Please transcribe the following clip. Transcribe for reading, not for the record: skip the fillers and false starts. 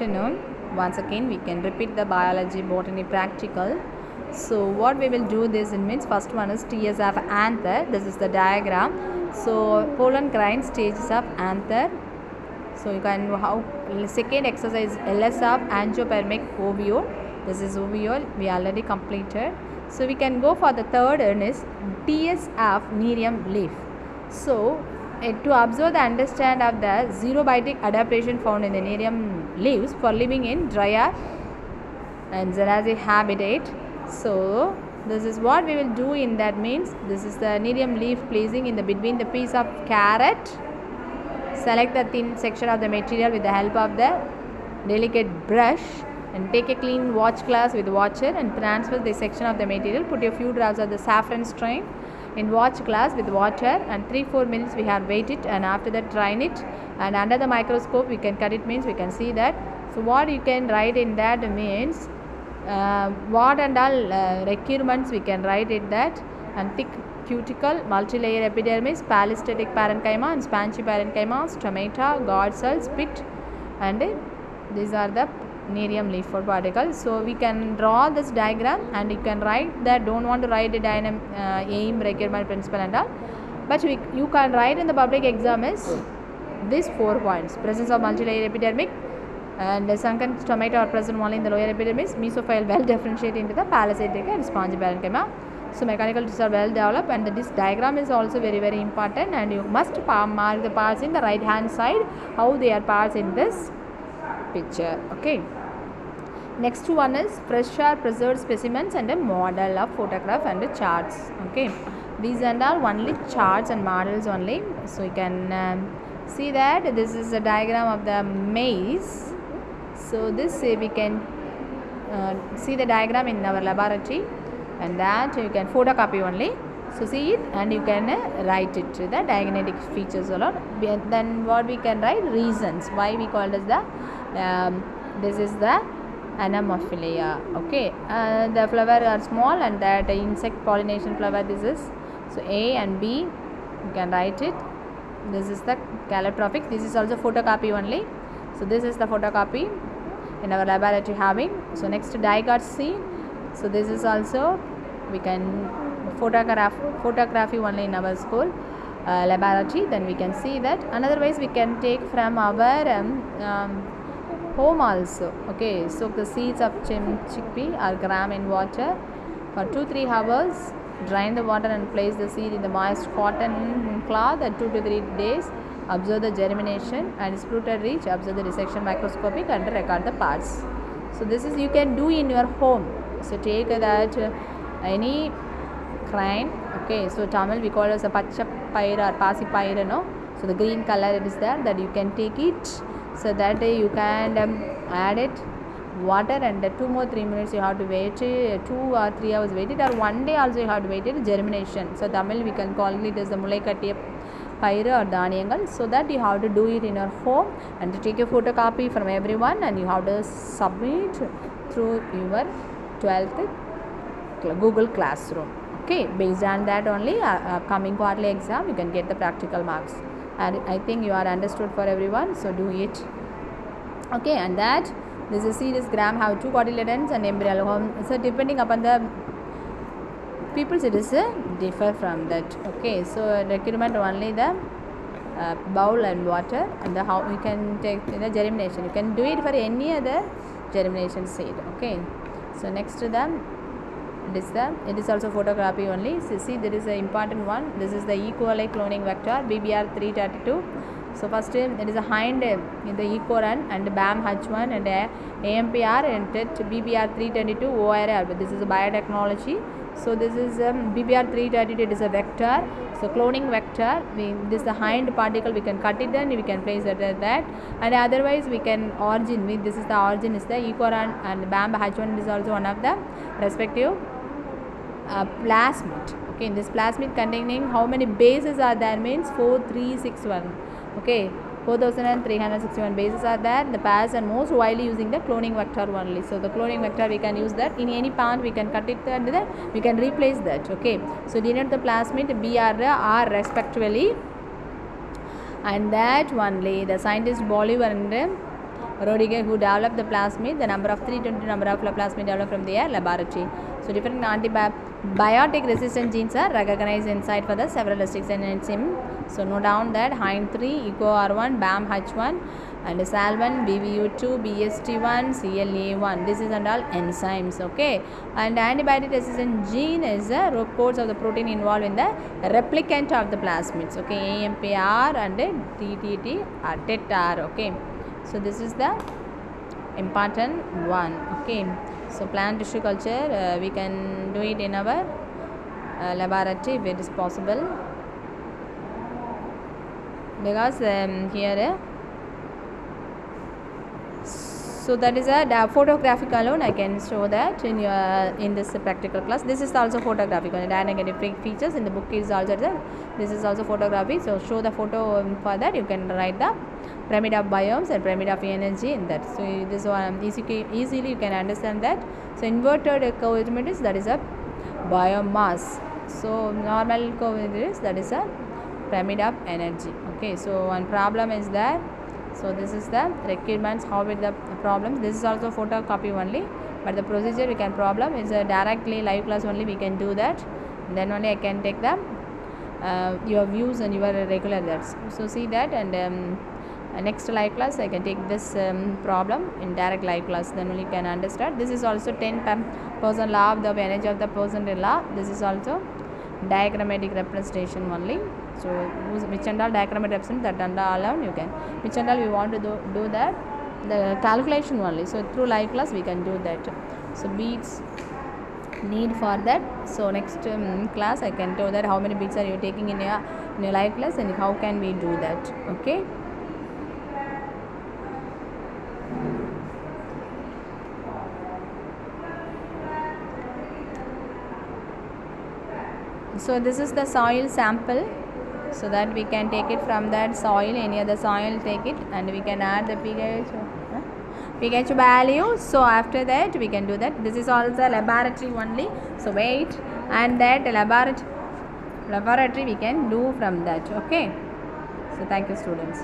afternoon. Once again we can repeat the biology botany practical. So what we will do this in means first one is TSF anther. This is the diagram. So pollen grind stages of anther. So you can how second exercise LS of angiospermic ovule. This is ovule we already completed. So we can go for the third one is TS of nerium leaf. So to observe the understand of the xerobiotic adaptation found in the nerium leaves for living in drier and xerazine habitat. So this is what we will do in that means this is the nerium leaf placing in the between the piece of carrot. Select the thin section of the material with the help of the delicate brush and take a clean watch glass with water and transfer the section of the material. Put a few drops of the saffron strain in watch glass with water and 3-4 minutes we have wait it, and after that drain it, and under the microscope we can cut it means we can see that. So what you can write in that means what and all requirements we can write it that, and thick cuticle, multilayer epidermis, palistatic parenchyma and spanchy parenchyma, stomata, guard cells, pit, and these are the nerium leaf food particles. So we can draw this diagram and you can write that. Don't want to write the aim, requirement, principle and all, but you can write in the public exam is these 4 points: presence of multilayer epidermic and sunken stomata are present only in the lower epidermis, mesophile well differentiated into the palisatic and spongy parenchyma. So mechanical tissues are well developed, and this diagram is also very important, and you must mark the parts in the right hand side how they are parts in this picture. Okay, next one is fresh or preserved specimens and a model of photograph and the charts. Okay, these are only charts and models only. So you can see that this is a diagram of the maize. So this we can see the diagram in our laboratory, and that you can photocopy only. So see it and you can write it the diagnetic features alone. Then what we can write reasons why we call as the this is the anemophila. Okay, the flower are small and that insect pollination flower this is. So A and B you can write it. This is the calotrophic. This is also photocopy only. So this is the photocopy in our laboratory having. So next diagnostic. So this is also we can photography only in our school laboratory. Then we can see that. Otherwise we can take from our home also. Okay, so the seeds of chickpea are gram in water for 2-3 hours. Drain the water and place the seed in the moist cotton cloth at 2 to 3 days. Observe the germination and sprouted reach. Observe the dissection microscopic and record the parts. So this is you can do in your home. So take that any crane. Okay, so Tamil we call as a pacha paira or pasi paira, no? So the green color it is there, that you can take it. So that you can add it water and 2 more 3 minutes you have to wait 2 or 3 hours wait it, or 1 day also you have to wait it germination. So Tamil we can call it as the mulai kattiya paira or dhaniyangal. So that you have to do it in your home and to take a photocopy from everyone, and you have to submit through your 12th Google Classroom. Okay, based on that only coming quarterly exam you can get the practical marks, and I think you are understood for everyone. So do it. Okay, and that this is series gram have 2 cotyledons and embryonal home. So depending upon the people's it is differ from that. Okay, so requirement only the bowl and water, and the how you can take the germination. You can do it for any other germination seed. Okay, so next to them it is also photography only. So see there is an important one. This is the E. coli cloning vector BBR332. So first it is a hind in the E. coli and BAM-H1 and AMPR and BBR322 ORR. But this is a biotechnology. So this is BBR332. It is a vector. So cloning vector. This is the hind particle. We can cut it and we can place it at that. And otherwise we can origin. This is the origin is the E. coli and BAM-H1 is also one of the respective plasmid. Okay, in this plasmid containing how many bases are there means 4361. Okay, 4361 bases are there. The pairs and most widely using the cloning vector only. So the cloning vector we can use that in any part we can cut it and then we can replace that. Okay, so denote the plasmid BR R respectively, and that only the scientist Bolivar and Rodiger, who developed the plasmid, the number of 320 number of plasmid developed from their laboratory. So different antibiotic resistant genes are recognized inside for the several enzyme. So note down that HIND3, EcoR1, BAMH1 and SAL1, BVU2, BST1, CLA1. This is and all enzymes. Okay, and antibiotic resistant gene is the codes of the protein involved in the replicant of the plasmids. Okay, AMPR and TTT are TET-R. Okay, so this is the important one. Okay, so plant tissue culture we can do it in our laboratory if it is possible, because here so that is a photographic alone I can show that in this practical class. This is also photographic on negative features in the book is also there. This is also photography, so show the photo for that. You can write the pyramid of biomes and pyramid of energy in that. So this one easily you can understand that. So inverted coordinate is that is a biomass. So normal coordinate is that is a pyramid of energy. Okay, so one problem is that. So this is the requirements, how with the problems. This is also photocopy only, but the procedure we can problem is directly live class only we can do that. Then only I can take the your views and your regular that's. So see that, and next live class I can take this problem in direct live class. Then only can understand. This is also 10% law of the energy of the percentile law. This is also diagrammatic representation only. So which and all diagrammatic representation, that and all alone you can, which and all we want to do that the calculation only. So through live class we can do that. So beats need for that. So next class I can tell that how many beats are you taking in your live class and how can we do that. Okay. So this is the soil sample, so that we can take it from that soil, any other soil take it, and we can add the pH value. So after that we can do that. This is also laboratory only, so wait, and that laboratory we can do from that. Okay, so thank you students.